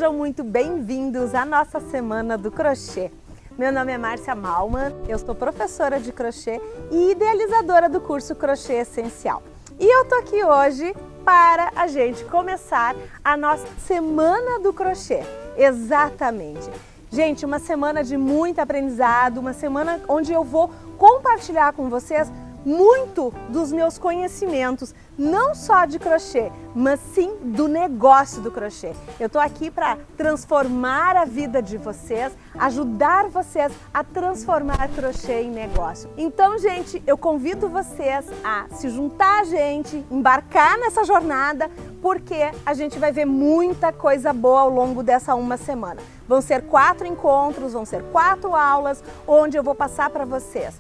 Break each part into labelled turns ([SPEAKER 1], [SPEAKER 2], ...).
[SPEAKER 1] Sejam muito bem-vindos à nossa Semana do Crochê. Meu nome é Márcia Malman, eu sou professora de crochê e idealizadora do curso Crochê Essencial. E eu tô aqui hoje para a gente começar a nossa Semana do Crochê. Exatamente. Gente, uma semana de muito aprendizado, uma semana onde eu vou compartilhar com vocês muito dos meus conhecimentos, não só de crochê, mas sim do negócio do crochê. Eu tô aqui para transformar a vida de vocês, ajudar vocês a transformar crochê em negócio. Então, gente, eu convido vocês a se juntar a gente, embarcar nessa jornada, porque a gente vai ver muita coisa boa ao longo dessa uma semana. Vão ser 4 encontros, vão ser 4 aulas, onde eu vou passar para vocês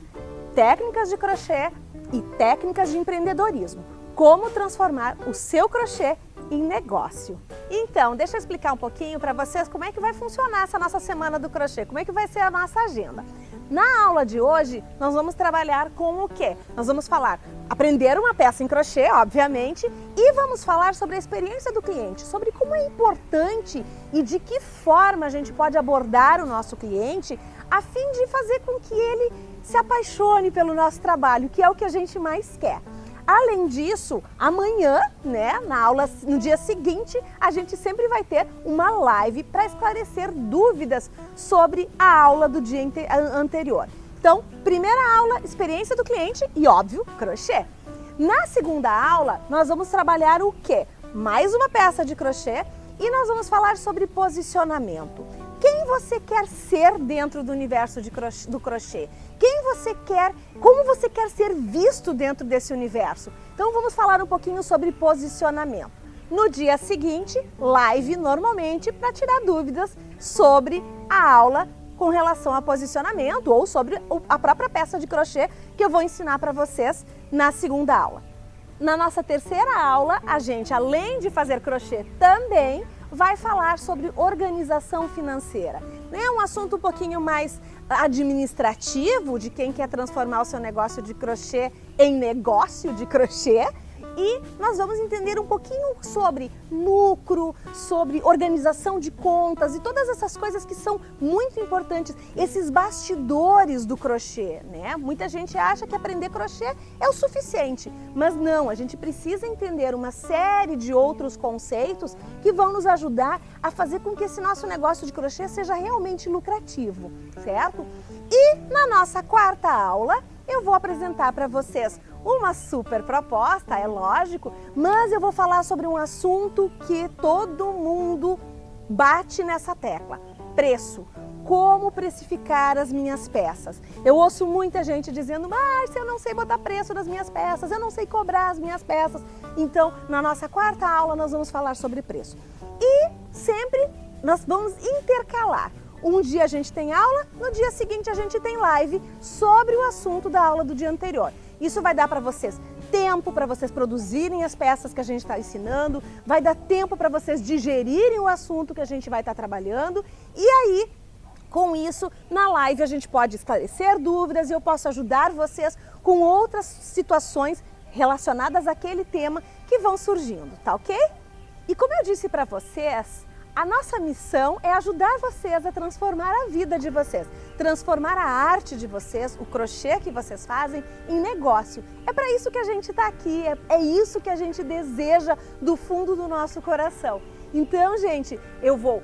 [SPEAKER 1] técnicas de crochê e técnicas de empreendedorismo. Como transformar o seu crochê em negócio. Então, deixa eu explicar um pouquinho para vocês como é que vai funcionar essa nossa semana do crochê, como é que vai ser a nossa agenda. Na aula de hoje, nós vamos trabalhar com o quê? Nós vamos aprender uma peça em crochê, obviamente, e vamos falar sobre a experiência do cliente, sobre como é importante e de que forma a gente pode abordar o nosso cliente a fim de fazer com que ele se apaixone pelo nosso trabalho, que é o que a gente mais quer. Além disso, amanhã, na aula, no dia seguinte, a gente sempre vai ter uma live para esclarecer dúvidas sobre a aula do dia anterior. Então, primeira aula, experiência do cliente e, óbvio, crochê. Na segunda aula, nós vamos trabalhar o quê? Mais uma peça de crochê e nós vamos falar sobre posicionamento. Quem você quer ser dentro do universo do crochê? Como você quer ser visto dentro desse universo? Então vamos falar um pouquinho sobre posicionamento. No dia seguinte, live normalmente para tirar dúvidas sobre a aula com relação a posicionamento ou sobre a própria peça de crochê que eu vou ensinar para vocês na segunda aula. Na nossa terceira aula, a gente, além de fazer crochê, também vai falar sobre organização financeira. É um assunto um pouquinho mais administrativo, de quem quer transformar o seu negócio de crochê em negócio de crochê. E nós vamos entender um pouquinho sobre lucro, sobre organização de contas e todas essas coisas que são muito importantes, esses bastidores do crochê, Muita gente acha que aprender crochê é o suficiente, mas não, a gente precisa entender uma série de outros conceitos que vão nos ajudar a fazer com que esse nosso negócio de crochê seja realmente lucrativo, certo? E na nossa quarta aula, eu vou apresentar para vocês uma super proposta, é lógico, mas eu vou falar sobre um assunto que todo mundo bate nessa tecla: preço. Como precificar as minhas peças? Eu ouço muita gente dizendo: Márcia, eu não sei botar preço nas minhas peças, eu não sei cobrar as minhas peças. Então, na nossa quarta aula, nós vamos falar sobre preço. E sempre nós vamos intercalar. Um dia a gente tem aula, no dia seguinte a gente tem live sobre o assunto da aula do dia anterior. Isso vai dar para vocês tempo para vocês produzirem as peças que a gente está ensinando, vai dar tempo para vocês digerirem o assunto que a gente vai estar trabalhando e aí, com isso, na live a gente pode esclarecer dúvidas e eu posso ajudar vocês com outras situações relacionadas àquele tema que vão surgindo, tá ok? E como eu disse para vocês, a nossa missão é ajudar vocês a transformar a vida de vocês, transformar a arte de vocês, o crochê que vocês fazem, em negócio. É para isso que a gente está aqui, é isso que a gente deseja do fundo do nosso coração. Então, gente, eu vou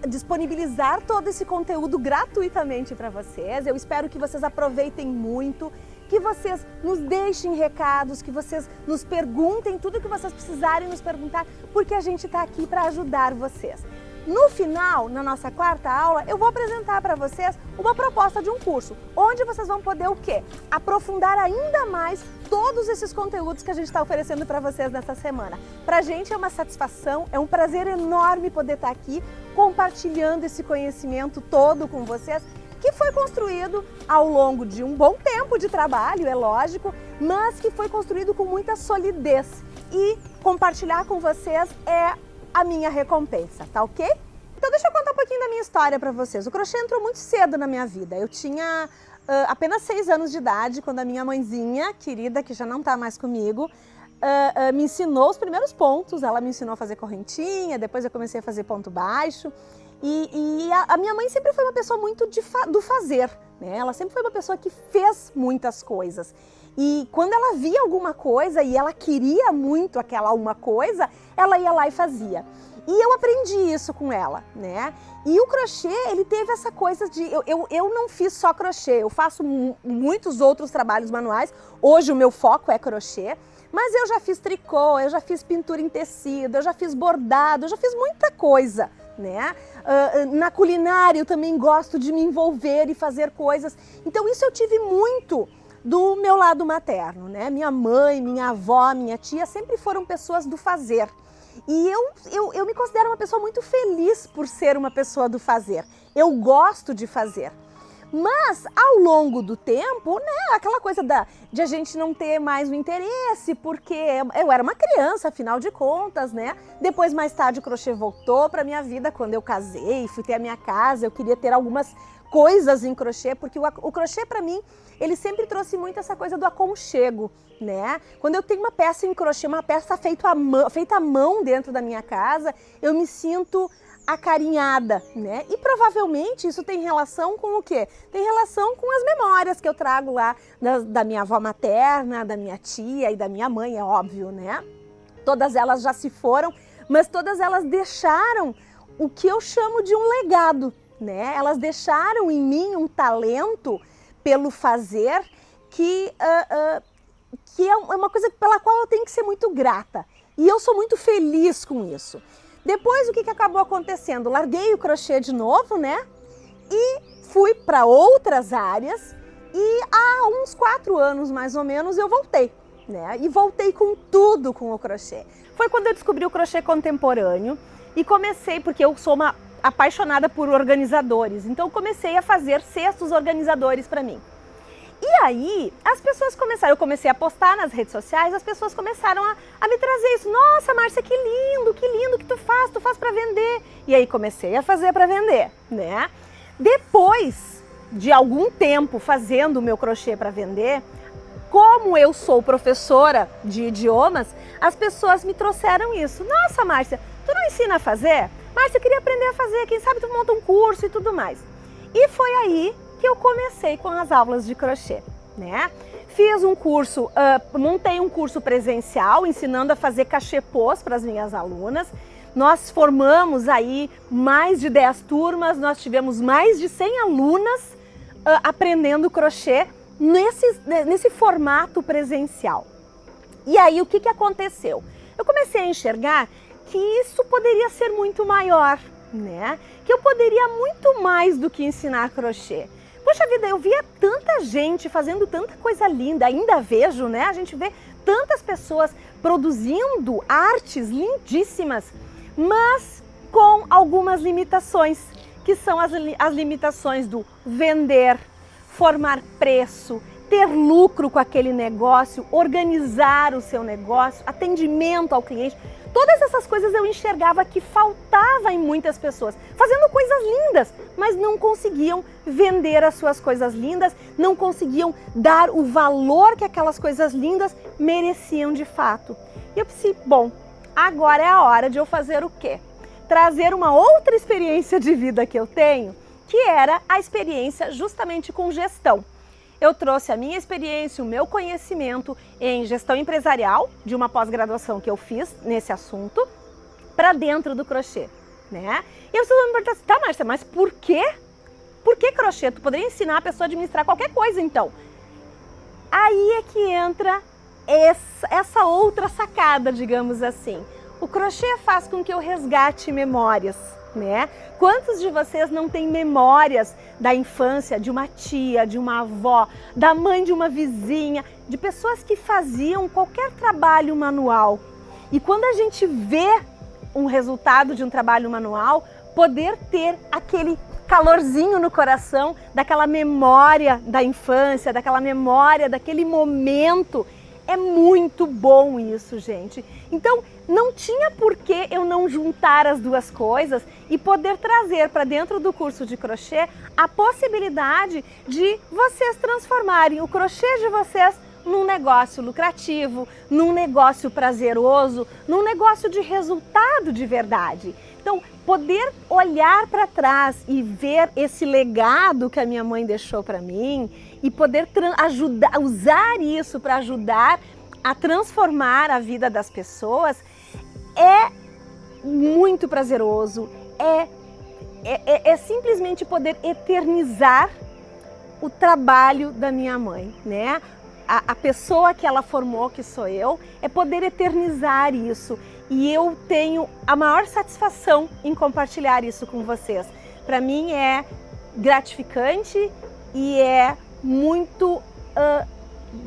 [SPEAKER 1] disponibilizar todo esse conteúdo gratuitamente para vocês. Eu espero que vocês aproveitem muito, que vocês nos deixem recados, que vocês nos perguntem tudo o que vocês precisarem nos perguntar, porque a gente está aqui para ajudar vocês. No final, na nossa quarta aula, eu vou apresentar para vocês uma proposta de um curso, onde vocês vão poder o quê? Aprofundar ainda mais todos esses conteúdos que a gente está oferecendo para vocês nessa semana. Para a gente é uma satisfação, é um prazer enorme poder estar aqui compartilhando esse conhecimento todo com vocês, que foi construído ao longo de um bom tempo de trabalho, é lógico, mas que foi construído com muita solidez. E compartilhar com vocês é a minha recompensa, tá ok? Então deixa eu contar um pouquinho da minha história para vocês. O crochê entrou muito cedo na minha vida. Eu tinha apenas 6 anos de idade, quando a minha mãezinha, querida, que já não está mais comigo, me ensinou os primeiros pontos, ela me ensinou a fazer correntinha, depois eu comecei a fazer ponto baixo. E a minha mãe sempre foi uma pessoa muito do fazer, né? Ela sempre foi uma pessoa que fez muitas coisas. E quando ela via alguma coisa e ela queria muito aquela uma coisa, ela ia lá e fazia. E eu aprendi isso com ela, né? E o crochê, ele teve essa coisa de... Eu não fiz só crochê, eu faço muitos outros trabalhos manuais. Hoje o meu foco é crochê. Mas eu já fiz tricô, eu já fiz pintura em tecido, eu já fiz bordado, eu já fiz muita coisa, né? Na culinária eu também gosto de me envolver e fazer coisas. Então isso eu tive muito do meu lado materno, né? Minha mãe, minha avó, minha tia sempre foram pessoas do fazer. E eu me considero uma pessoa muito feliz por ser uma pessoa do fazer. Eu gosto de fazer. Mas, ao longo do tempo, né, aquela coisa de a gente não ter mais o interesse, porque eu era uma criança, afinal de contas, né? Depois, mais tarde, o crochê voltou para minha vida quando eu casei, fui ter a minha casa, eu queria ter algumas coisas em crochê, porque o crochê, para mim, ele sempre trouxe muito essa coisa do aconchego, né? Quando eu tenho uma peça em crochê, uma peça feita à mão dentro da minha casa, eu me sinto acarinhada, né? E provavelmente isso tem relação com o quê? Tem relação com as memórias que eu trago lá da minha avó materna, da minha tia e da minha mãe, é óbvio, né? Todas elas já se foram, mas todas elas deixaram o que eu chamo de um legado, né? Elas deixaram em mim um talento pelo fazer que é uma coisa pela qual eu tenho que ser muito grata. E eu sou muito feliz com isso. Depois, o que acabou acontecendo? Larguei o crochê de novo, né? E fui para outras áreas e há uns 4 anos, mais ou menos, eu voltei, né? E voltei com tudo com o crochê. Foi quando eu descobri o crochê contemporâneo e comecei, porque eu sou uma apaixonada por organizadores, então comecei a fazer cestos organizadores para mim. E aí, as pessoas começaram, eu comecei a postar nas redes sociais, as pessoas começaram a me trazer isso. Nossa, Márcia, que lindo que tu faz para vender. E aí comecei a fazer para vender, né? Depois de algum tempo fazendo o meu crochê para vender, como eu sou professora de idiomas, as pessoas me trouxeram isso. Nossa, Márcia, tu não ensina a fazer? Márcia, eu queria aprender a fazer, quem sabe tu monta um curso e tudo mais. E foi aí que eu comecei com as aulas de crochê, né? Fiz um curso, montei um curso presencial ensinando a fazer cachepôs para as minhas alunas. Nós formamos aí mais de 10 turmas, nós tivemos mais de 100 alunas aprendendo crochê nesse formato presencial. E aí o que aconteceu? Eu comecei a enxergar que isso poderia ser muito maior, né? Que eu poderia muito mais do que ensinar crochê. Poxa vida, eu via tanta gente fazendo tanta coisa linda, ainda vejo, né? A gente vê tantas pessoas produzindo artes lindíssimas, mas com algumas limitações, que são as limitações do vender, formar preço, ter lucro com aquele negócio, organizar o seu negócio, atendimento ao cliente. Todas essas coisas eu enxergava que faltava em muitas pessoas, fazendo coisas lindas, mas não conseguiam vender as suas coisas lindas, não conseguiam dar o valor que aquelas coisas lindas mereciam de fato. E eu pensei, bom, agora é a hora de eu fazer o quê? Trazer uma outra experiência de vida que eu tenho, que era a experiência justamente com gestão. Eu trouxe a minha experiência, o meu conhecimento em gestão empresarial, de uma pós-graduação que eu fiz nesse assunto, para dentro do crochê, né? E eu preciso me perguntar assim, tá, Márcia, mas por quê? Por que crochê? Tu poderia ensinar a pessoa a administrar qualquer coisa, então. Aí é que entra essa outra sacada, digamos assim. O crochê faz com que eu resgate memórias, né? Quantos de vocês não têm memórias da infância de uma tia, de uma avó, da mãe de uma vizinha, de pessoas que faziam qualquer trabalho manual? E quando a gente vê um resultado de um trabalho manual, poder ter aquele calorzinho no coração, daquela memória da infância, daquela memória, daquele momento, é muito bom isso, gente. Então, não tinha por que eu não juntar as duas coisas e poder trazer para dentro do curso de crochê a possibilidade de vocês transformarem o crochê de vocês num negócio lucrativo, num negócio prazeroso, num negócio de resultado de verdade. Então, poder olhar para trás e ver esse legado que a minha mãe deixou para mim e poder usar isso para ajudar a transformar a vida das pessoas é muito prazeroso, é simplesmente poder eternizar o trabalho da minha mãe, né? A pessoa que ela formou, que sou eu, é poder eternizar isso. E eu tenho a maior satisfação em compartilhar isso com vocês. Para mim é gratificante e é muito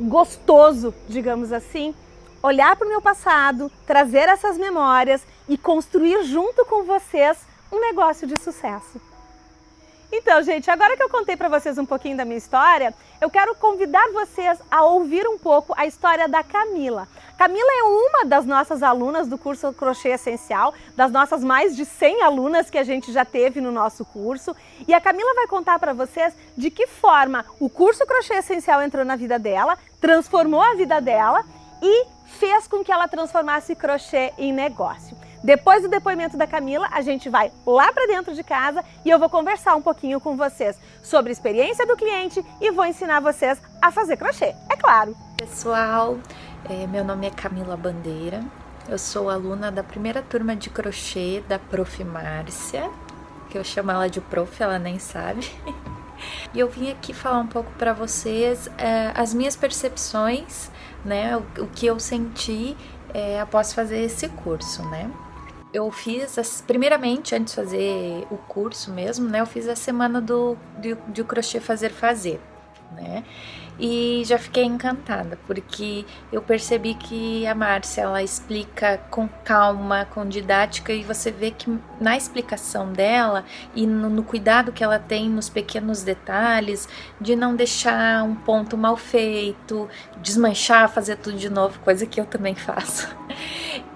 [SPEAKER 1] gostoso, digamos assim, olhar para o meu passado, trazer essas memórias e construir junto com vocês um negócio de sucesso. Então, gente, agora que eu contei para vocês um pouquinho da minha história, eu quero convidar vocês a ouvir um pouco a história da Camila. Camila é uma das nossas alunas do curso Crochê Essencial, das nossas mais de 100 alunas que a gente já teve no nosso curso. E a Camila vai contar para vocês de que forma o curso Crochê Essencial entrou na vida dela, transformou a vida dela e fez com que ela transformasse crochê em negócio. Depois do depoimento da Camila, a gente vai lá para dentro de casa e eu vou conversar um pouquinho com vocês sobre a experiência do cliente e vou ensinar vocês a fazer crochê, é claro.
[SPEAKER 2] Pessoal, meu nome é Camila Bandeira, eu sou aluna da primeira turma de crochê da Prof. Márcia, que eu chamo ela de Prof, ela nem sabe. E eu vim aqui falar um pouco para vocês as minhas percepções, né, o que eu senti após fazer esse curso, né. Eu fiz, primeiramente, antes de fazer o curso mesmo, né, eu fiz a semana do crochê fazer, né, e já fiquei encantada, porque eu percebi que a Márcia, ela explica com calma, com didática, e você vê que na explicação dela e no cuidado que ela tem nos pequenos detalhes, de não deixar um ponto mal feito, desmanchar, fazer tudo de novo, coisa que eu também faço.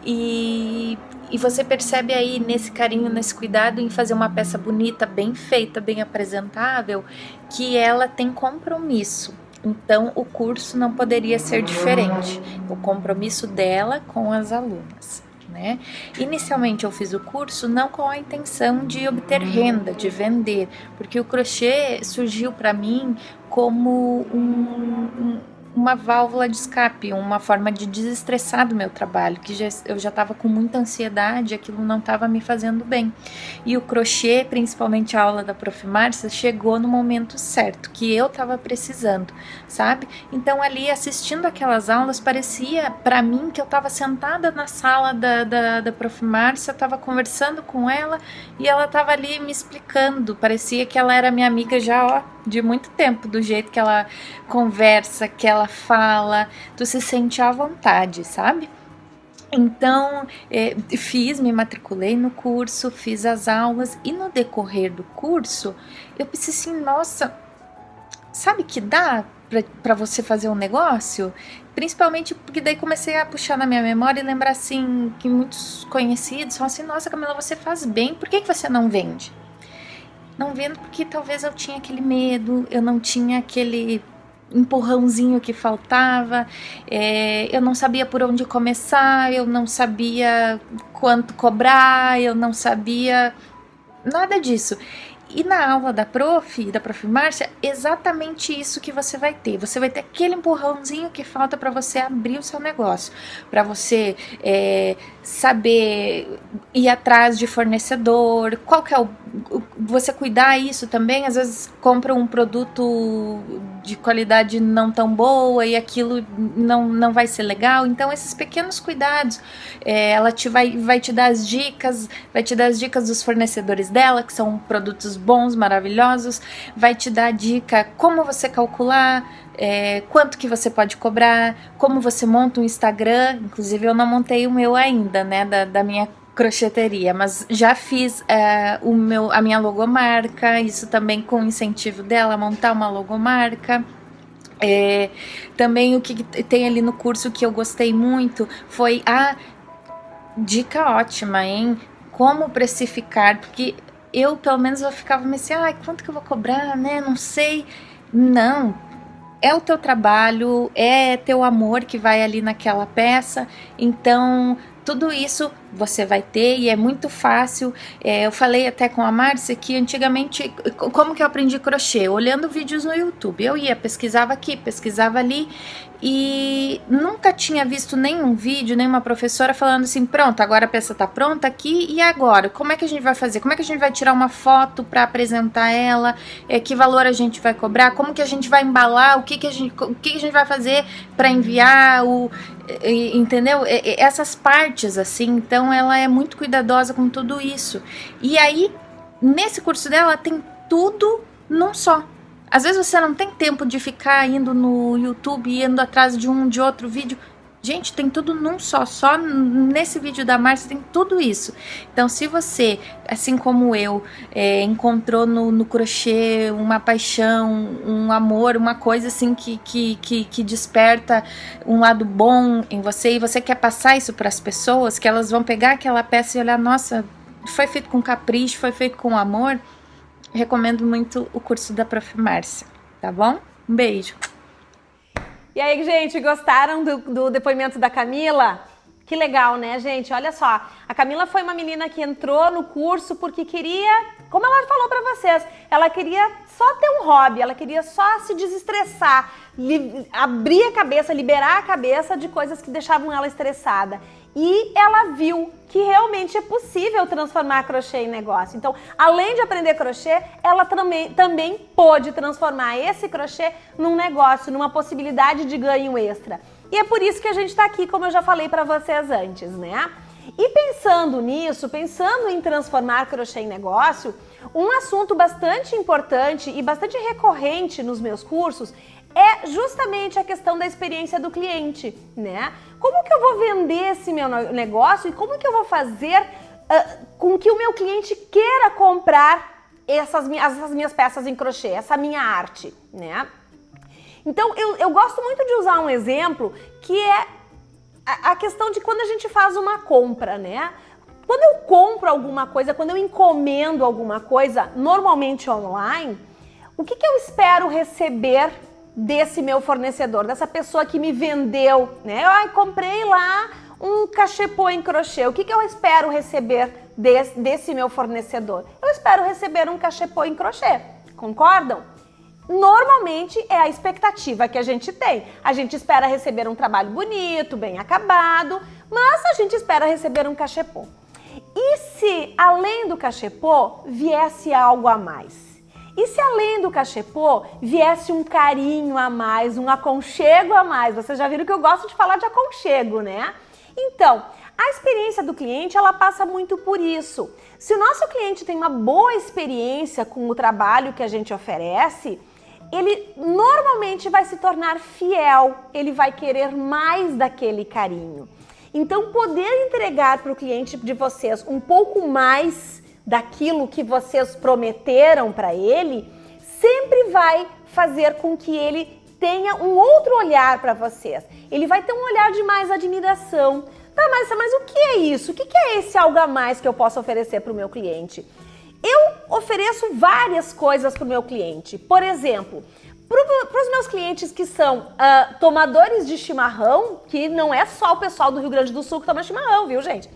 [SPEAKER 2] E você percebe aí nesse carinho, nesse cuidado em fazer uma peça bonita, bem feita, bem apresentável, que ela tem compromisso. Então o curso não poderia ser diferente, o compromisso dela com as alunas, né? Inicialmente eu fiz o curso não com a intenção de obter renda, de vender, porque o crochê surgiu para mim como uma válvula de escape, uma forma de desestressar do meu trabalho, que eu já estava com muita ansiedade, aquilo não estava me fazendo bem. E o crochê, principalmente a aula da Prof. Márcia, chegou no momento certo, que eu estava precisando, sabe? Então ali, assistindo aquelas aulas, parecia para mim que eu estava sentada na sala da Prof. Márcia, estava conversando com ela e ela estava ali me explicando, parecia que ela era minha amiga já, de muito tempo, do jeito que ela conversa, que ela fala, tu se sente à vontade, sabe? Então, me matriculei no curso, fiz as aulas e no decorrer do curso, eu pensei assim, nossa, sabe que dá para você fazer um negócio? Principalmente porque daí comecei a puxar na minha memória e lembrar assim, que muitos conhecidos falam assim, nossa Camila, você faz bem, por que você não vende? Não vendo porque talvez eu tinha aquele medo, eu não tinha aquele empurrãozinho que faltava, eu não sabia por onde começar, eu não sabia quanto cobrar, eu não sabia nada disso. E na aula da Prof. Márcia, exatamente isso que você vai ter. Você vai ter aquele empurrãozinho que falta para você abrir o seu negócio, para você saber ir atrás de fornecedor, qual que é você cuidar isso também. Às vezes compra um produto de qualidade não tão boa e aquilo não vai ser legal. Então esses pequenos cuidados, ela vai te dar as dicas, dos fornecedores dela, que são produtos bons, maravilhosos, vai te dar a dica como você calcular, quanto que você pode cobrar, como você monta um Instagram. Inclusive eu não montei o meu ainda, né, da minha crocheteria, mas já fiz a minha logomarca, isso também com o incentivo dela, montar uma logomarca. Também o que tem ali no curso que eu gostei muito foi a dica ótima, hein? Como precificar, porque eu, pelo menos, eu ficava me assim, quanto que eu vou cobrar, né? Não sei. Não, é o teu trabalho, é teu amor que vai ali naquela peça, então tudo isso você vai ter e é muito fácil. Eu falei até com a Márcia que antigamente, como que eu aprendi crochê? Olhando vídeos no YouTube. Eu ia, pesquisava aqui, pesquisava ali e nunca tinha visto nenhum vídeo, nenhuma professora falando assim, pronto, agora a peça tá pronta aqui e agora? Como é que a gente vai fazer? Como é que a gente vai tirar uma foto para apresentar ela? Que valor a gente vai cobrar? Como que a gente vai embalar? O que a gente vai fazer para enviar? Entendeu? Essas partes assim, então ela é muito cuidadosa com tudo isso. E aí, nesse curso dela tem tudo num só. Às vezes você não tem tempo de ficar indo no YouTube, indo atrás de um, de outro vídeo. Gente, tem tudo num só nesse vídeo da Márcia tem tudo isso. Então, se você, assim como eu, encontrou no crochê uma paixão, um amor, uma coisa assim que desperta um lado bom em você, e você quer passar isso para as pessoas, que elas vão pegar aquela peça e olhar, nossa, foi feito com capricho, foi feito com amor, recomendo muito o curso da Prof. Márcia, tá bom? Um beijo!
[SPEAKER 1] E aí, gente, gostaram do depoimento da Camila? Que legal, né, gente? Olha só, a Camila foi uma menina que entrou no curso porque queria, como ela falou pra vocês, ela queria só ter um hobby, ela queria só se desestressar, abrir a cabeça, liberar a cabeça de coisas que deixavam ela estressada. E ela viu que realmente é possível transformar crochê em negócio. Então, além de aprender crochê, ela também pôde transformar esse crochê num negócio, numa possibilidade de ganho extra. E é por isso que a gente está aqui, como eu já falei para vocês antes, né? E pensando nisso, pensando em transformar crochê em negócio, um assunto bastante importante e bastante recorrente nos meus cursos é justamente a questão da experiência do cliente, né? Como que eu vou vender esse meu negócio e como que eu vou fazer com que o meu cliente queira comprar essas minhas peças em crochê, essa minha arte, né? Então, eu gosto muito de usar um exemplo que é a questão de quando a gente faz uma compra, né? Quando eu compro alguma coisa, quando eu encomendo alguma coisa, normalmente online, o que eu espero receber desse meu fornecedor, dessa pessoa que me vendeu, né? Eu comprei lá um cachepô em crochê. O que eu espero receber desse meu fornecedor? Eu espero receber um cachepô em crochê. Concordam? Normalmente é a expectativa que a gente tem. A gente espera receber um trabalho bonito, bem acabado, mas a gente espera receber um cachepô. E se, além do cachepô, viesse algo a mais? E se além do cachepô viesse um carinho a mais, um aconchego a mais? Vocês já viram que eu gosto de falar de aconchego, né? Então, a experiência do cliente, ela passa muito por isso. Se o nosso cliente tem uma boa experiência com o trabalho que a gente oferece, ele normalmente vai se tornar fiel, ele vai querer mais daquele carinho. Então, poder entregar para o cliente de vocês um pouco mais daquilo que vocês prometeram para ele, sempre vai fazer com que ele tenha um outro olhar para vocês. Ele vai ter um olhar de mais admiração. Tá, mas o que é isso? O que é esse algo a mais que eu posso oferecer para o meu cliente? Eu ofereço várias coisas para o meu cliente. Por exemplo, para os meus clientes que são tomadores de chimarrão, que não é só o pessoal do Rio Grande do Sul que toma chimarrão, viu, gente?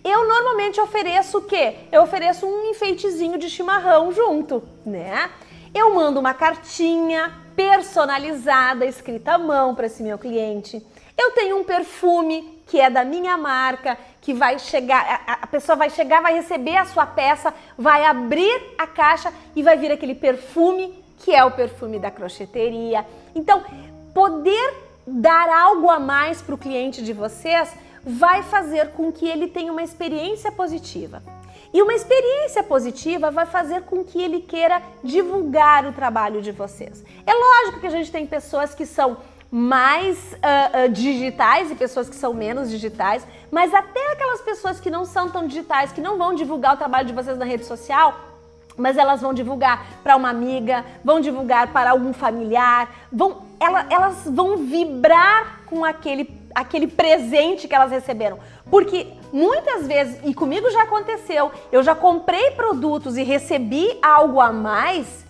[SPEAKER 1] Eu normalmente ofereço o quê? Eu ofereço um enfeitezinho de chimarrão junto, né? Eu mando uma cartinha personalizada, escrita à mão para esse meu cliente. Eu tenho um perfume que é da minha marca, que vai chegar, a pessoa vai chegar, vai receber a sua peça, vai abrir a caixa e vai vir aquele perfume que é o perfume da crocheteria. Então, poder dar algo a mais para o cliente de vocês vai fazer com que ele tenha uma experiência positiva. E uma experiência positiva vai fazer com que ele queira divulgar o trabalho de vocês. É lógico que a gente tem pessoas que são mais digitais e pessoas que são menos digitais, mas até aquelas pessoas que não são tão digitais, que não vão divulgar o trabalho de vocês na rede social, mas elas vão divulgar para uma amiga, vão divulgar para algum familiar, elas vão vibrar com aquele presente que elas receberam. Porque muitas vezes, e comigo já aconteceu, eu já comprei produtos e recebi algo a mais,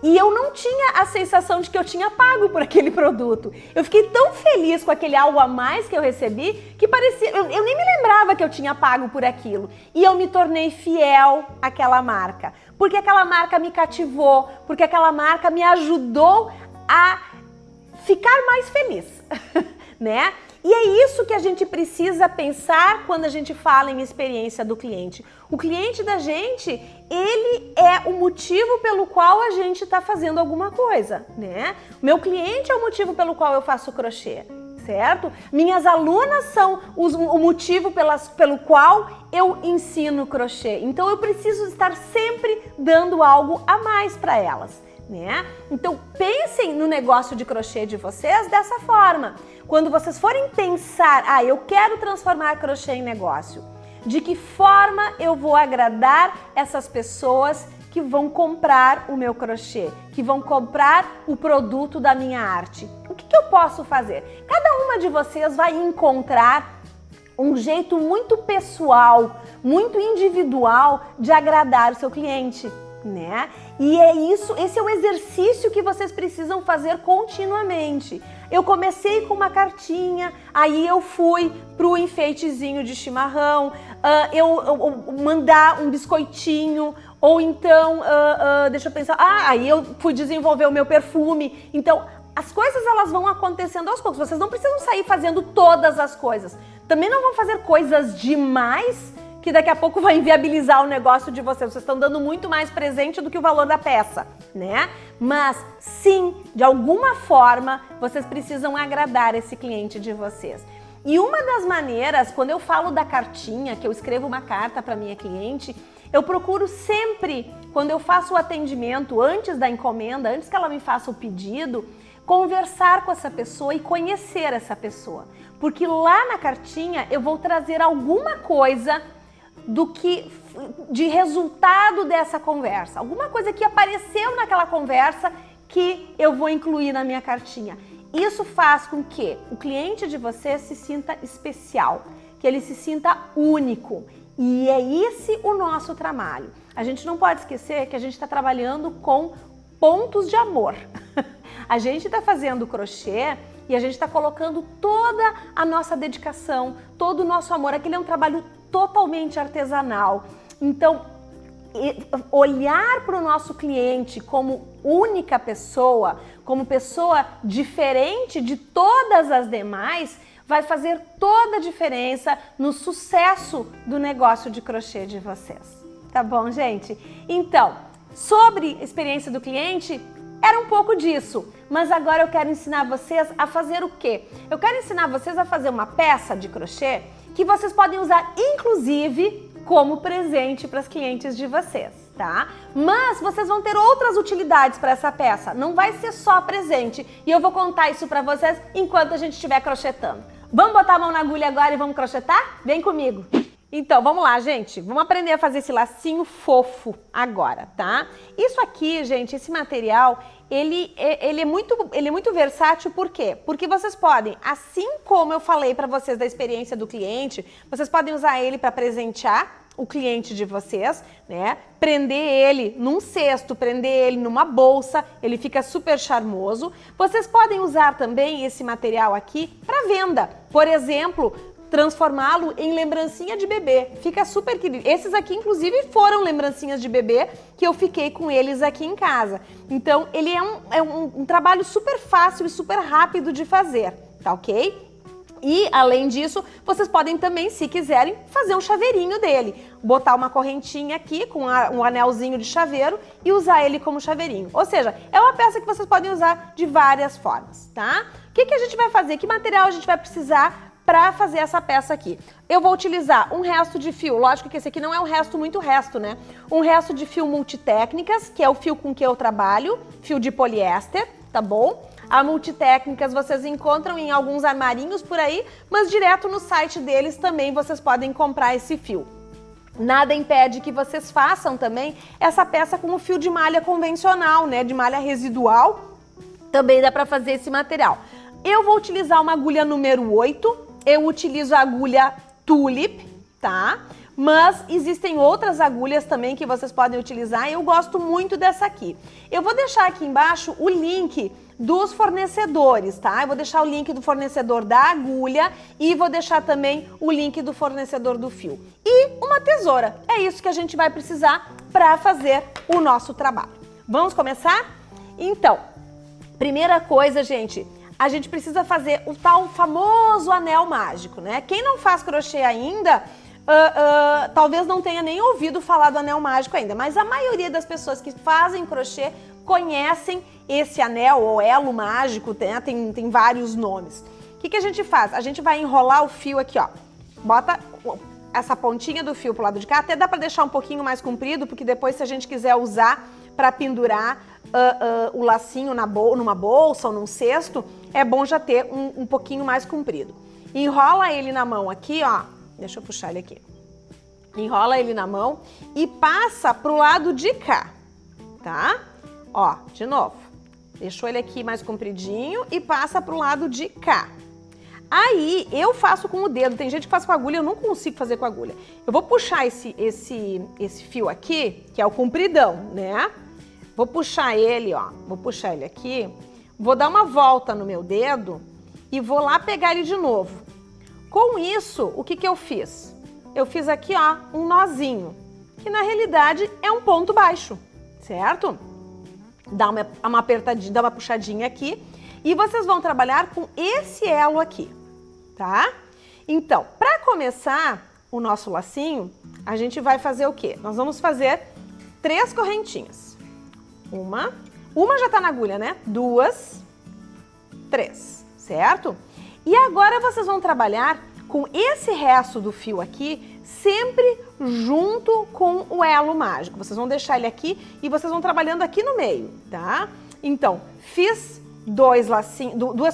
[SPEAKER 1] E eu não tinha a sensação de que eu tinha pago por aquele produto. Eu fiquei tão feliz com aquele algo a mais que eu recebi que parecia... Eu nem me lembrava que eu tinha pago por aquilo. E eu me tornei fiel àquela marca. Porque aquela marca me cativou, porque aquela marca me ajudou a ficar mais feliz, né? E é isso que a gente precisa pensar quando a gente fala em experiência do cliente. O cliente da gente, ele é o motivo pelo qual a gente está fazendo alguma coisa, né? Meu cliente é o motivo pelo qual eu faço crochê, certo? Minhas alunas são o motivo pelo qual eu ensino crochê. Então eu preciso estar sempre dando algo a mais para elas, né? Então pensem no negócio de crochê de vocês dessa forma. Quando vocês forem pensar, eu quero transformar crochê em negócio, de que forma eu vou agradar essas pessoas que vão comprar o meu crochê, que vão comprar o produto da minha arte? O que eu posso fazer? Cada uma de vocês vai encontrar um jeito muito pessoal, muito individual de agradar o seu cliente, né? E é isso, esse é o exercício que vocês precisam fazer continuamente. Eu comecei com uma cartinha, aí eu fui pro enfeitezinho de chimarrão, eu mandar um biscoitinho, ou então, deixa eu pensar, aí eu fui desenvolver o meu perfume. Então, as coisas elas vão acontecendo aos poucos, vocês não precisam sair fazendo todas as coisas. Também não vão fazer coisas demais que daqui a pouco vai inviabilizar o negócio de vocês. Vocês estão dando muito mais presente do que o valor da peça, né? Mas sim, de alguma forma, vocês precisam agradar esse cliente de vocês. E uma das maneiras, quando eu falo da cartinha, que eu escrevo uma carta para minha cliente, eu procuro sempre, quando eu faço o atendimento, antes da encomenda, antes que ela me faça o pedido, conversar com essa pessoa e conhecer essa pessoa. Porque lá na cartinha eu vou trazer alguma coisa de resultado dessa conversa, alguma coisa que apareceu naquela conversa que eu vou incluir na minha cartinha. Isso faz com que o cliente de você se sinta especial, que ele se sinta único. E é esse o nosso trabalho. A gente não pode esquecer que a gente está trabalhando com pontos de amor. A gente está fazendo crochê e a gente está colocando toda a nossa dedicação, todo o nosso amor. Aquele é um trabalho totalmente artesanal. Então, olhar para o nosso cliente como única pessoa, como pessoa diferente de todas as demais, vai fazer toda a diferença no sucesso do negócio de crochê de vocês. Tá bom, gente? Então, sobre a experiência do cliente, era um pouco disso, mas agora eu quero ensinar vocês a fazer o quê? Eu quero ensinar vocês a fazer uma peça de crochê que vocês podem usar, inclusive, como presente para as clientes de vocês, tá? Mas vocês vão ter outras utilidades para essa peça, não vai ser só presente. E eu vou contar isso para vocês enquanto a gente estiver crochetando. Vamos botar a mão na agulha agora e vamos crochetar? Vem comigo! Então, vamos lá, gente. Vamos aprender a fazer esse lacinho fofo agora, tá? Isso aqui, gente, esse material, ele é muito versátil, por quê? Porque vocês podem, assim como eu falei para vocês da experiência do cliente, vocês podem usar ele para presentear o cliente de vocês, né? Prender ele num cesto, prender ele numa bolsa, ele fica super charmoso. Vocês podem usar também esse material aqui para venda. Por exemplo, transformá-lo em lembrancinha de bebê. Fica super querido. Esses aqui, inclusive, foram lembrancinhas de bebê que eu fiquei com eles aqui em casa. Então, ele é um trabalho super fácil e super rápido de fazer, tá ok? E, além disso, vocês podem também, se quiserem, fazer um chaveirinho dele. Botar uma correntinha aqui com um anelzinho de chaveiro e usar ele como chaveirinho. Ou seja, é uma peça que vocês podem usar de várias formas, tá? O que a gente vai fazer? Que material a gente vai precisar para fazer essa peça aqui? Eu vou utilizar um resto de fio, lógico que esse aqui não é um resto muito resto, né? Um resto de fio Multitécnicas, que é o fio com que eu trabalho, fio de poliéster, tá bom? A Multitécnicas vocês encontram em alguns armarinhos por aí, mas direto no site deles também vocês podem comprar esse fio. Nada impede que vocês façam também essa peça com o fio de malha convencional, né? De malha residual, também dá para fazer esse material. Eu vou utilizar uma agulha número 8, eu utilizo a agulha Tulip, tá? mas existem outras agulhas também que vocês podem utilizar. Eu gosto muito dessa aqui. Eu vou deixar aqui embaixo o link dos fornecedores, tá? Eu vou deixar o link do fornecedor da agulha e vou deixar também o link do fornecedor do fio. E uma tesoura. É isso que a gente vai precisar para fazer o nosso trabalho. Vamos começar? Então, primeira coisa, gente, a gente precisa fazer o tal famoso anel mágico, né? Quem não faz crochê ainda, talvez não tenha nem ouvido falar do anel mágico ainda, mas a maioria das pessoas que fazem crochê conhecem esse anel ou elo mágico, né? Tem vários nomes. O que a gente faz? A gente vai enrolar o fio aqui, ó. Bota essa pontinha do fio pro lado de cá, até dá para deixar um pouquinho mais comprido, porque depois, se a gente quiser usar para pendurar o lacinho numa bolsa ou num cesto, é bom já ter um pouquinho mais comprido. Enrola ele na mão aqui, ó. Deixa eu puxar ele aqui. Enrola ele na mão e passa pro lado de cá, tá? Ó, de novo. Deixou ele aqui mais compridinho e passa pro lado de cá. Aí, eu faço com o dedo. Tem gente que faz com agulha, eu não consigo fazer com agulha. Eu vou puxar esse fio aqui, que é o compridão, né? Vou puxar ele, ó. Vou puxar ele aqui. Vou dar uma volta no meu dedo e vou lá pegar ele de novo. Com isso, o que eu fiz? Eu fiz aqui, ó, um nozinho, que na realidade é um ponto baixo, certo? Dá uma apertadinha, dá uma puxadinha aqui e vocês vão trabalhar com esse elo aqui, tá? Então, para começar o nosso lacinho, a gente vai fazer o quê? Nós vamos fazer 3 correntinhas. Uma já tá na agulha, né? 2, 3, certo? E agora vocês vão trabalhar com esse resto do fio aqui, sempre junto com o elo mágico. Vocês vão deixar ele aqui e vocês vão trabalhando aqui no meio, tá? Então, fiz 2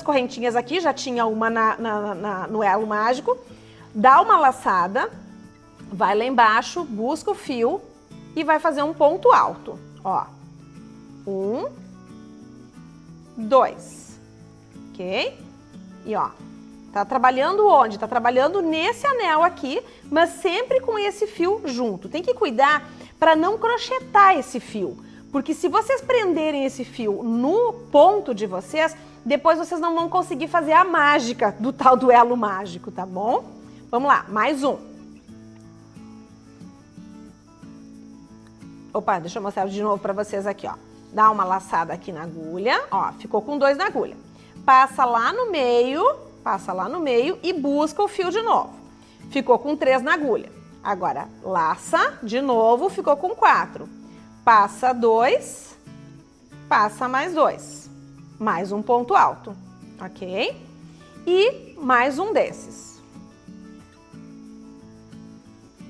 [SPEAKER 1] correntinhas aqui, já tinha uma no elo mágico. Dá uma laçada, vai lá embaixo, busca o fio e vai fazer um ponto alto, ó. 1, 2, ok? E ó, tá trabalhando onde? Tá trabalhando nesse anel aqui, mas sempre com esse fio junto. Tem que cuidar para não crochetar esse fio, porque se vocês prenderem esse fio no ponto de vocês, depois vocês não vão conseguir fazer a mágica do tal do elo mágico, tá bom? Vamos lá, mais um. Opa, deixa eu mostrar de novo para vocês aqui, ó. Dá uma laçada aqui na agulha, ó, ficou com 2 na agulha. Passa lá no meio e busca o fio de novo. Ficou com 3 na agulha. Agora, laça de novo, ficou com 4. Passa 2, passa mais 2. Mais um ponto alto, ok? E mais um desses.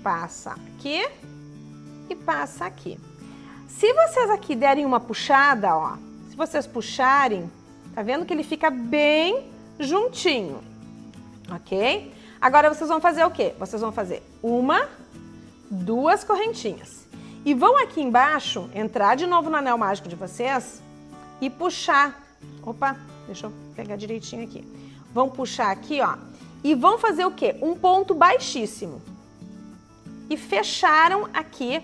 [SPEAKER 1] Passa aqui e passa aqui. Se vocês aqui derem uma puxada, ó, se vocês puxarem, tá vendo que ele fica bem juntinho, ok? Agora vocês vão fazer o quê? Vocês vão fazer 1, 2 correntinhas. E vão aqui embaixo, entrar de novo no anel mágico de vocês e puxar. Opa, deixa eu pegar direitinho aqui. Vão puxar aqui, ó, e vão fazer o quê? Um ponto baixíssimo. E fecharam aqui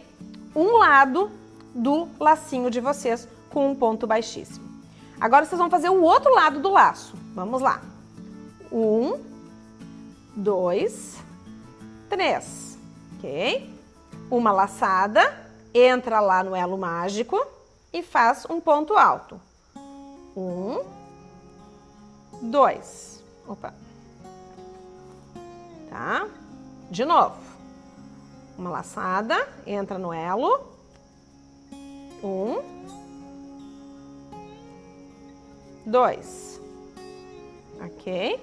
[SPEAKER 1] um lado do lacinho de vocês com um ponto baixíssimo. Agora vocês vão fazer o outro lado do laço. Vamos lá. 1, 2, 3, ok? Uma laçada, entra lá no elo mágico e faz um ponto alto. 1, 2. Opa. Tá? De novo. Uma laçada, entra no elo. 1, 2, ok?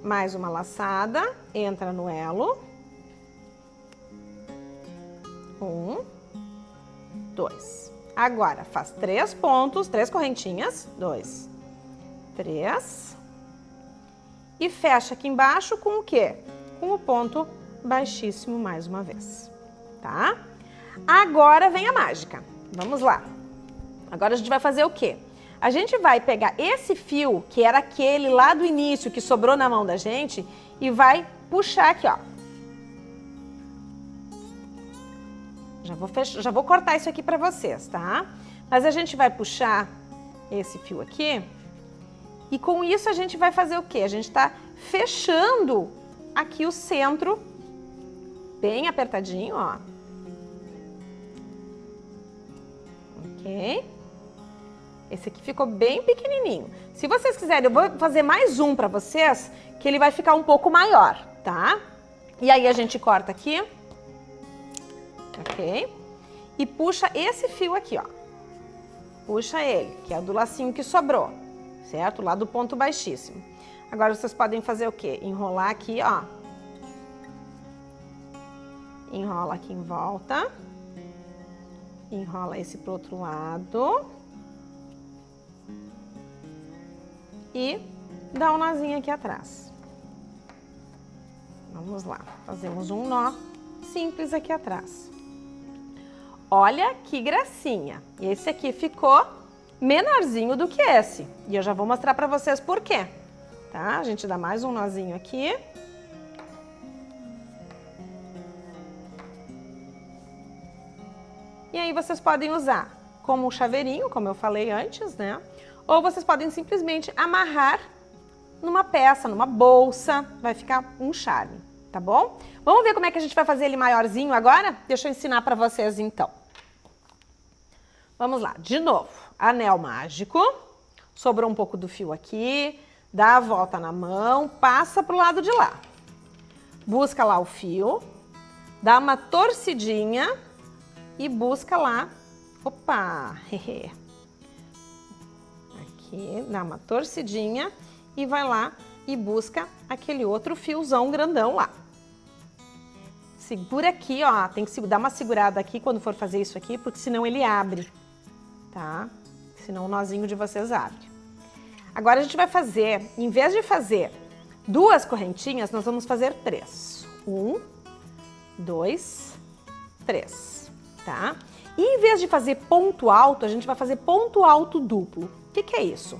[SPEAKER 1] Mais uma laçada, entra no elo. 1, 2. Agora, faz 3 pontos, 3 correntinhas. 2, 3. E fecha aqui embaixo com o quê? Com o ponto baixíssimo mais uma vez, tá? Agora vem a mágica. Vamos lá. Agora a gente vai fazer o quê? A gente vai pegar esse fio, que era aquele lá do início que sobrou na mão da gente, e vai puxar aqui, ó. Já vou cortar isso aqui pra vocês, tá? Mas a gente vai puxar esse fio aqui e com isso a gente vai fazer o quê? A gente tá fechando aqui o centro bem apertadinho, ó. Ok? Esse aqui ficou bem pequenininho. Se vocês quiserem, eu vou fazer mais um pra vocês, que ele vai ficar um pouco maior, tá? E aí a gente corta aqui. Ok? E puxa esse fio aqui, ó. Puxa ele, que é o do lacinho que sobrou, certo? Lá do ponto baixíssimo. Agora vocês podem fazer o quê? Enrolar aqui, ó. Enrola aqui em volta. Enrola esse pro outro lado. E dá um nozinho aqui atrás. Vamos lá, fazemos um nó simples aqui atrás. Olha que gracinha. Esse aqui ficou menorzinho do que esse. E eu já vou mostrar pra vocês por quê. Tá? A gente dá mais um nozinho aqui. E aí vocês podem usar como um chaveirinho, como eu falei antes, né? Ou vocês podem simplesmente amarrar numa peça, numa bolsa, vai ficar um charme, tá bom? Vamos ver como é que a gente vai fazer ele maiorzinho agora? Deixa eu ensinar pra vocês então. Vamos lá, de novo, anel mágico, sobrou um pouco do fio aqui, dá a volta na mão, passa pro lado de lá. Busca lá o fio, dá uma torcidinha e busca lá, opa, aqui, dá uma torcidinha e vai lá e busca aquele outro fiozão grandão lá. Segura aqui, ó, tem que dar uma segurada aqui quando for fazer isso aqui, porque senão ele abre, tá? Senão o nozinho de vocês abre. Agora a gente vai fazer, em vez de fazer 2 correntinhas, nós vamos fazer 3. 1, 2, 3, tá? E em vez de fazer ponto alto, a gente vai fazer ponto alto duplo. O que é isso?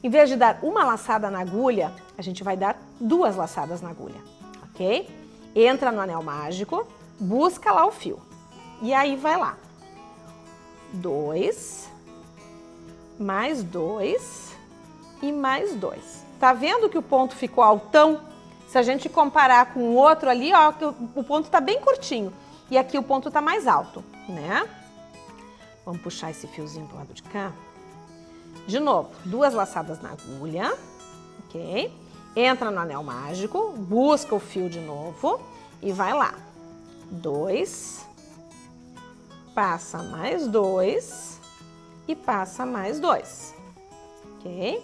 [SPEAKER 1] Em vez de dar uma laçada na agulha, a gente vai dar 2 laçadas na agulha, ok? Entra no anel mágico, busca lá o fio. E aí vai lá. 2, mais 2 e mais 2. Tá vendo que o ponto ficou altão? Se a gente comparar com o outro ali, ó, que o ponto tá bem curtinho. E aqui o ponto tá mais alto, né? Vamos puxar esse fiozinho pro lado de cá. De novo, 2 laçadas na agulha, ok? Entra no anel mágico, busca o fio de novo e vai lá. 2, passa mais 2 e passa mais 2, ok?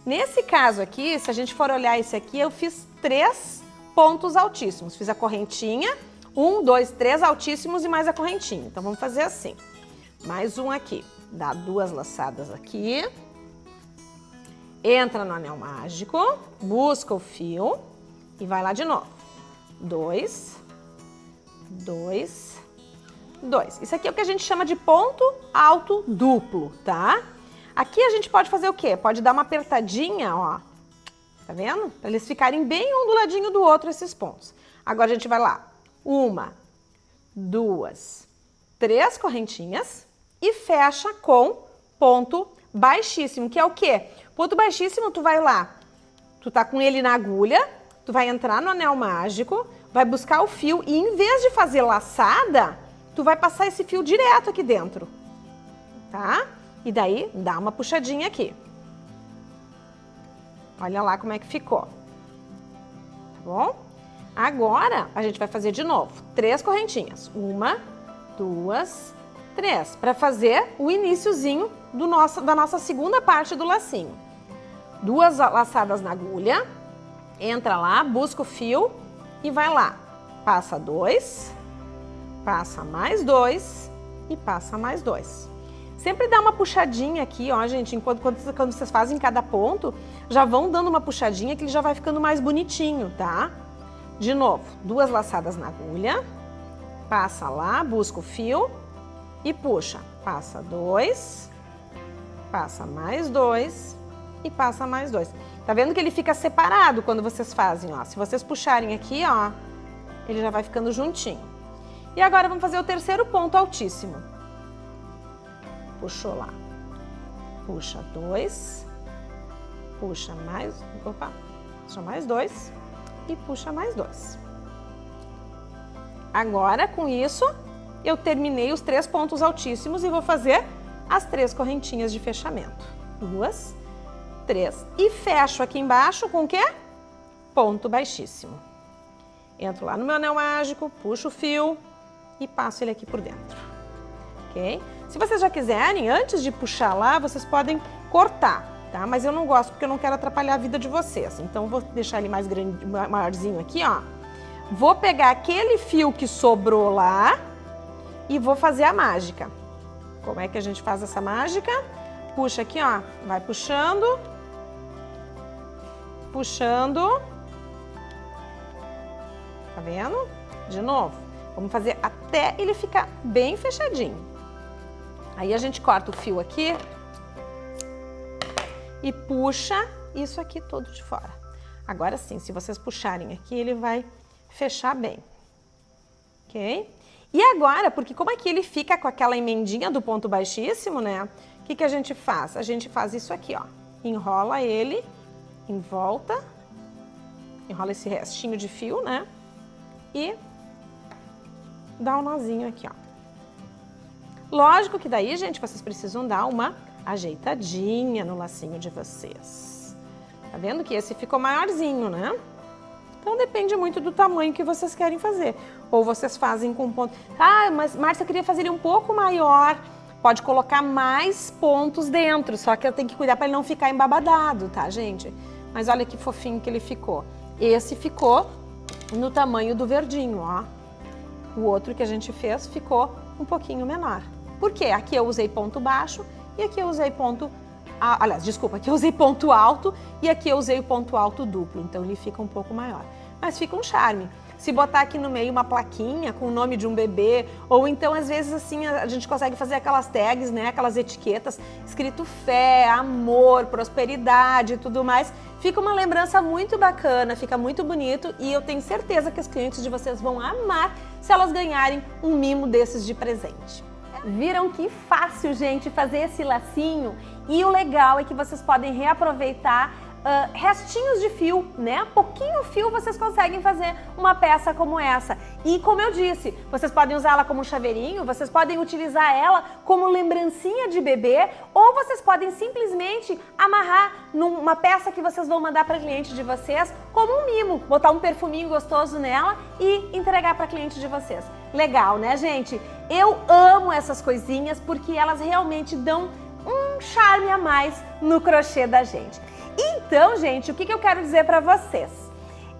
[SPEAKER 1] Nesse caso aqui, se a gente for olhar esse aqui, eu fiz 3 pontos altíssimos. Fiz a correntinha, 1, 2, 3 altíssimos e mais a correntinha. Então vamos fazer assim. Mais um aqui. Dá 2 laçadas aqui. Entra no anel mágico, busca o fio e vai lá de novo. 2, 2, 2. Isso aqui é o que a gente chama de ponto alto duplo, tá? Aqui a gente pode fazer o quê? Pode dar uma apertadinha, ó. Tá vendo? Para eles ficarem bem um do ladinho do outro, esses pontos. Agora a gente vai lá. 1, 2, 3 correntinhas e fecha com ponto baixíssimo, que é o quê? Ponto baixíssimo, tu vai lá, tu tá com ele na agulha, tu vai entrar no anel mágico, vai buscar o fio e em vez de fazer laçada, tu vai passar esse fio direto aqui dentro, tá? E daí, dá uma puxadinha aqui. Olha lá como é que ficou, tá bom? Agora, a gente vai fazer de novo, 3 correntinhas. 1, 2, 3, para fazer o iniciozinho da nossa segunda parte do lacinho. 2 laçadas na agulha, entra lá, busca o fio e vai lá. Passa 2, passa mais 2 e passa mais 2. Sempre dá uma puxadinha aqui, ó, gente, quando vocês fazem cada ponto, já vão dando uma puxadinha que ele já vai ficando mais bonitinho, tá? De novo, 2 laçadas na agulha, passa lá, busca o fio e puxa. Passa 2, passa mais 2 e passa mais 2. Tá vendo que ele fica separado quando vocês fazem, ó. Se vocês puxarem aqui, ó, ele já vai ficando juntinho. E agora vamos fazer o terceiro ponto altíssimo. Puxou lá. Puxa 2. Puxa mais. Opa. Puxa mais 2. E puxa mais 2. Agora, com isso, eu terminei os 3 pontos altíssimos e vou fazer as 3 correntinhas de fechamento. 2, 3. E fecho aqui embaixo com o quê? Ponto baixíssimo. Entro lá no meu anel mágico, puxo o fio e passo ele aqui por dentro. Ok? Se vocês já quiserem, antes de puxar lá, vocês podem cortar, tá? Mas eu não gosto porque eu não quero atrapalhar a vida de vocês. Então, vou deixar ele mais grande, maiorzinho aqui, ó. Vou pegar aquele fio que sobrou lá e vou fazer a mágica. Como é que a gente faz essa mágica? Puxa aqui, ó. Vai puxando. Puxando. Tá vendo? De novo. Vamos fazer até ele ficar bem fechadinho. Aí a gente corta o fio aqui e puxa isso aqui todo de fora. Agora sim, se vocês puxarem aqui, ele vai fechar bem. Ok? E agora, porque como aqui ele fica com aquela emendinha do ponto baixíssimo, né? O que a gente faz? A gente faz isso aqui, ó. Enrola ele em volta. Enrola esse restinho de fio, né? E dá um nozinho aqui, ó. Lógico que daí, gente, vocês precisam dar uma ajeitadinha no lacinho de vocês. Tá vendo que esse ficou maiorzinho, né? Então depende muito do tamanho que vocês querem fazer. Ou vocês fazem com ponto... Ah, mas Márcia, eu queria fazer ele um pouco maior. Pode colocar mais pontos dentro, só que eu tenho que cuidar para ele não ficar embabadado, tá, gente? Mas olha que fofinho que ele ficou. Esse ficou no tamanho do verdinho, ó. O outro que a gente fez ficou um pouquinho menor. Por quê? Aqui eu usei ponto baixo e aqui eu usei ponto... Aliás, desculpa, aqui eu usei ponto alto e aqui eu usei o ponto alto duplo. Então ele fica um pouco maior. Mas fica um charme. Se botar aqui no meio uma plaquinha com o nome de um bebê, ou então às vezes assim a gente consegue fazer aquelas tags, né, aquelas etiquetas escrito fé, amor, prosperidade e tudo mais, fica uma lembrança muito bacana, fica muito bonito e eu tenho certeza que os clientes de vocês vão amar se elas ganharem um mimo desses de presente. Viram que fácil, gente, fazer esse lacinho? E o legal é que vocês podem reaproveitar restinhos de fio, né? Pouquinho fio vocês conseguem fazer uma peça como essa. E como eu disse, vocês podem usar ela como chaveirinho, vocês podem utilizar ela como lembrancinha de bebê, ou vocês podem simplesmente amarrar numa peça que vocês vão mandar para cliente de vocês como um mimo, botar um perfuminho gostoso nela e entregar para cliente de vocês. Legal, né, gente? Eu amo essas coisinhas porque elas realmente dão um charme a mais no crochê da gente. Então, gente, o que eu quero dizer para vocês?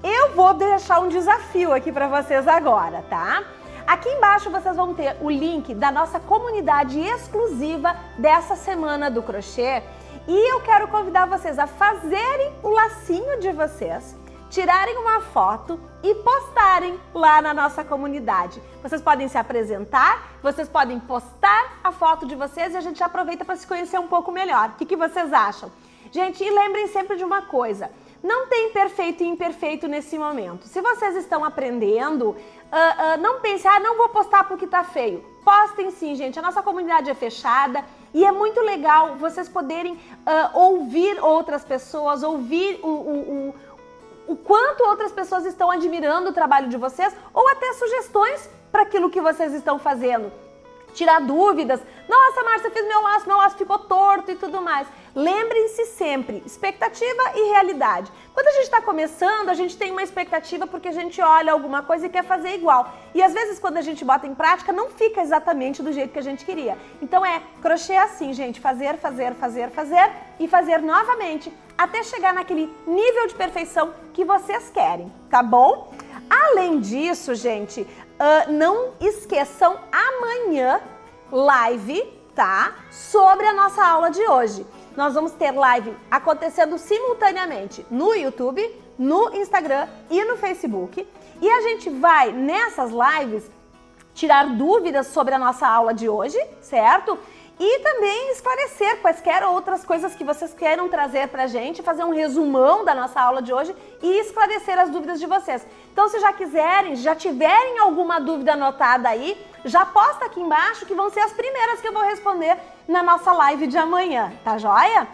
[SPEAKER 1] Eu vou deixar um desafio aqui para vocês agora, tá? Aqui embaixo vocês vão ter o link da nossa comunidade exclusiva dessa semana do crochê e eu quero convidar vocês a fazerem o lacinho de vocês, tirarem uma foto e postarem lá na nossa comunidade. Vocês podem se apresentar, vocês podem postar a foto de vocês e a gente aproveita para se conhecer um pouco melhor. O que vocês acham? Gente, e lembrem sempre de uma coisa, não tem perfeito e imperfeito nesse momento. Se vocês estão aprendendo, não pensem, não vou postar porque tá feio. Postem sim, gente, a nossa comunidade é fechada e é muito legal vocês poderem ouvir outras pessoas, ouvir o quanto outras pessoas estão admirando o trabalho de vocês ou até sugestões para aquilo que vocês estão fazendo. Tirar dúvidas. Nossa, Márcia, fiz meu laço ficou torto e tudo mais. Lembrem-se sempre, expectativa e realidade. Quando a gente está começando, a gente tem uma expectativa porque a gente olha alguma coisa e quer fazer igual. E às vezes quando a gente bota em prática, não fica exatamente do jeito que a gente queria. Então crochê é assim, gente, fazer e fazer novamente, até chegar naquele nível de perfeição que vocês querem, tá bom? Além disso, gente, não esqueçam amanhã live, tá? Sobre a nossa aula de hoje. Nós vamos ter live acontecendo simultaneamente no YouTube, no Instagram e no Facebook. E a gente vai, nessas lives, tirar dúvidas sobre a nossa aula de hoje, certo? e também esclarecer quaisquer outras coisas que vocês queiram trazer pra gente, fazer um resumão da nossa aula de hoje e esclarecer as dúvidas de vocês. Então, se já quiserem, já tiverem alguma dúvida anotada aí, já posta aqui embaixo que vão ser as primeiras que eu vou responder na nossa live de amanhã, tá joia?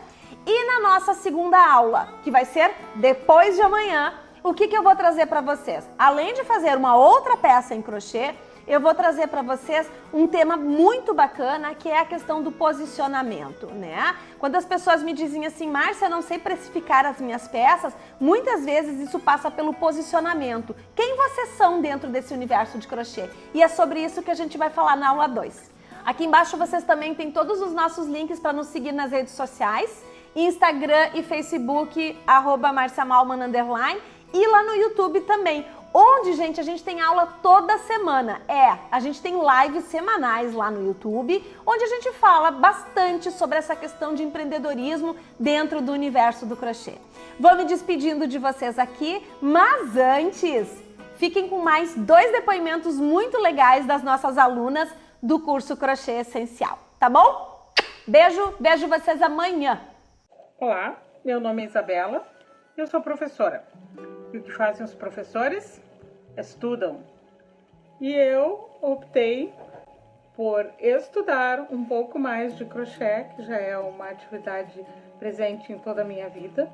[SPEAKER 1] E na nossa segunda aula, que vai ser depois de amanhã, o que eu vou trazer para vocês? Além de fazer uma outra peça em crochê, eu vou trazer para vocês um tema muito bacana, que é a questão do posicionamento, né? Quando as pessoas me dizem assim, Márcia, eu não sei precificar as minhas peças, muitas vezes isso passa pelo posicionamento. Quem vocês são dentro desse universo de crochê? E é sobre isso que a gente vai falar na aula 2. Aqui embaixo vocês também têm todos os nossos links para nos seguir nas redes sociais, Instagram e Facebook, @marciamalman_, e lá no YouTube também, onde, gente, a gente tem aula toda semana. A gente tem lives semanais lá no YouTube, onde a gente fala bastante sobre essa questão de empreendedorismo dentro do universo do crochê. Vou me despedindo de vocês aqui, mas antes, fiquem com mais 2 depoimentos muito legais das nossas alunas do curso Crochê Essencial, tá bom? Beijo, vejo vocês amanhã.
[SPEAKER 3] Olá, meu nome é Isabela, eu sou professora. E o que fazem os professores? Estudam. E eu optei por estudar um pouco mais de crochê, que já é uma atividade presente em toda a minha vida,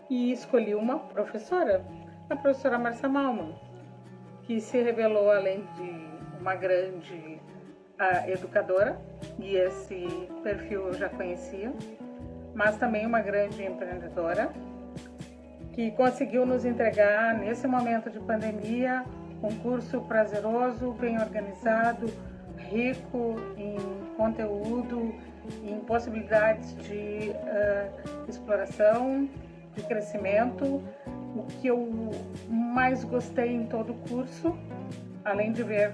[SPEAKER 3] e escolhi uma professora, a professora Márcia Malman, que se revelou, além de uma grande educadora, e esse perfil eu já conhecia, mas também uma grande empreendedora, que conseguiu nos entregar, nesse momento de pandemia, um curso prazeroso, bem organizado, rico em conteúdo, em possibilidades de exploração, de crescimento. O que eu mais gostei em todo o curso, além de ver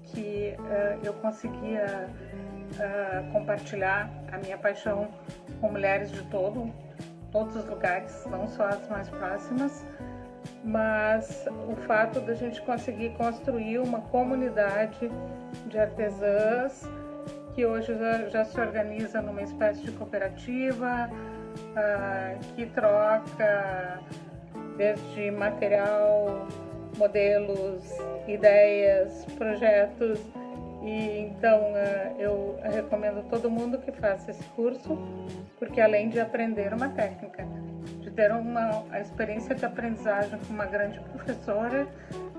[SPEAKER 3] que eu conseguia compartilhar a minha paixão com mulheres de todos os lugares, não só as mais próximas, mas o fato da gente conseguir construir uma comunidade de artesãs que hoje já se organiza numa espécie de cooperativa, que troca desde material, modelos, ideias, projetos. E então eu recomendo a todo mundo que faça esse curso, porque além de aprender uma técnica, de ter a experiência de aprendizagem com uma grande professora,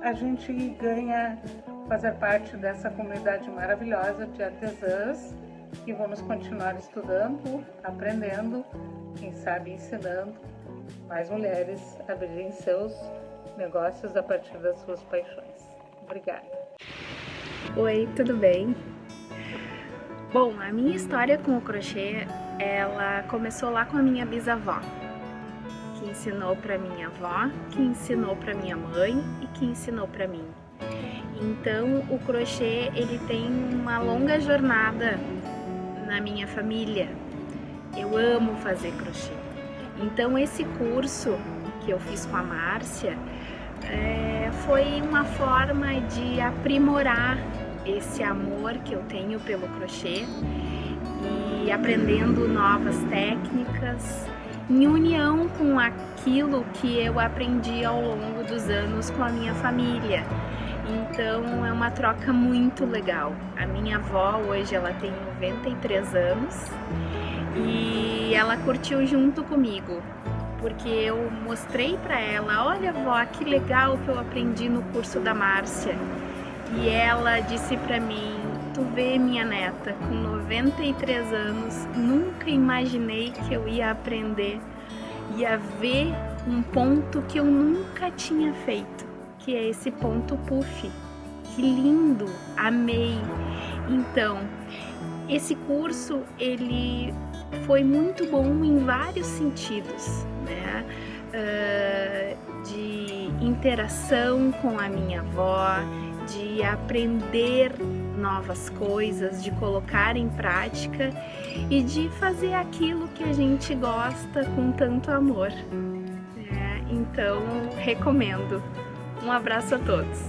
[SPEAKER 3] a gente ganha fazer parte dessa comunidade maravilhosa de artesãs que vamos continuar estudando, aprendendo, quem sabe ensinando mais mulheres a abrirem seus negócios a partir das suas paixões. Obrigada.
[SPEAKER 4] Oi, tudo bem? Bom, a minha história com o crochê, ela começou lá com a minha bisavó, que ensinou para minha avó, que ensinou para minha mãe e que ensinou para mim. Então, o crochê, ele tem uma longa jornada na minha família. Eu amo fazer crochê. Então, esse curso que eu fiz com a Márcia foi uma forma de aprimorar esse amor que eu tenho pelo crochê e aprendendo novas técnicas em união com aquilo que eu aprendi ao longo dos anos com a minha família. Então é uma troca muito legal. A minha avó hoje ela tem 93 anos e ela curtiu junto comigo, porque eu mostrei para ela, olha vó, que legal que eu aprendi no curso da Márcia. E ela disse para mim, tu vê minha neta, com 93 anos, nunca imaginei que eu ia aprender, ia ver um ponto que eu nunca tinha feito, que é esse ponto puff. Que lindo, amei. Então, esse curso, ele foi muito bom em vários sentidos, né? De interação com a minha avó, de aprender novas coisas, de colocar em prática e de fazer aquilo que a gente gosta com tanto amor. Então, recomendo. Um abraço a todos!